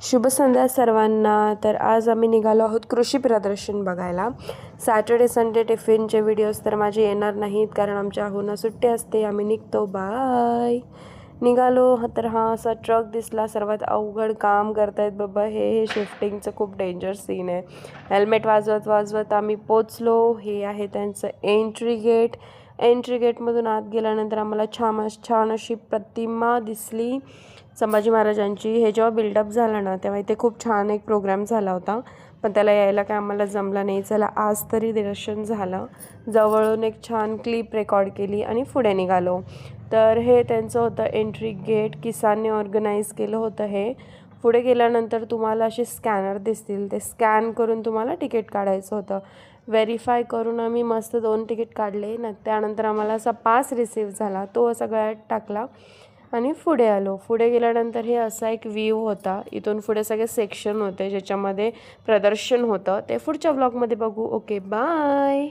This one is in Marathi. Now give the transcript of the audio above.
शुभ संध्या सर्वांना. तर आज आम्ही निघालो आहोत कृषी प्रदर्शन बघायला. सॅटर्डे संडे टिफिनचे व्हिडिओज तर माझे येणार नाहीत कारण आमच्या आहोना सुट्टी असते. आम्ही निघतो. बाय. निघालो. तर हा असा ट्रक दिसला. सर्वात अवघड काम करतायत बाबा हे शिफ्टिंगचं खूप डेंजर सीन आहे. हेल्मेट वाजवत वाजवत आम्ही पोचलो. हे आहे त्यांचं एंट्री गेट. एंट्री गेटमधून आत गेल्यानंतर आम्हाला छान अशी प्रतिमा दिसली संभाजी महाराजांची. हे जेव्हा बिल्डअप झालं ना तेव्हा इथे खूप छान एक प्रोग्राम झाला होता, पण त्याला यायला काय आम्हाला जमला नाही. चला आज तरी दर्शन झालं. जवळून एक छान क्लिप रेकॉर्ड केली आणि पुढे निघालो. तर हे त्यांचं होतं एंट्री गेट. किसानने ऑर्गनाईज केलं होतं हे. पुढे गेल्यानंतर तुम्हाला असे स्कॅनर दिसतील, ते स्कॅन करून तुम्हाला तिकीट काढायचं होतं. व्हेरीफाय करून आम्ही मस्त 2 तिकीट काढले ना. त्यानंतर आम्हाला असा पास रिसीव झाला, तो सगळ्यात टाकला आणि पुढे आलो. पुढे गेल्यानंतर हे असा एक व्ह्यू होता. इथून पुढे सगळे सेक्शन होते ज्याच्यामध्ये प्रदर्शन होतं. ते पुढच्या व्लॉगमध्ये बघू. Okay bye.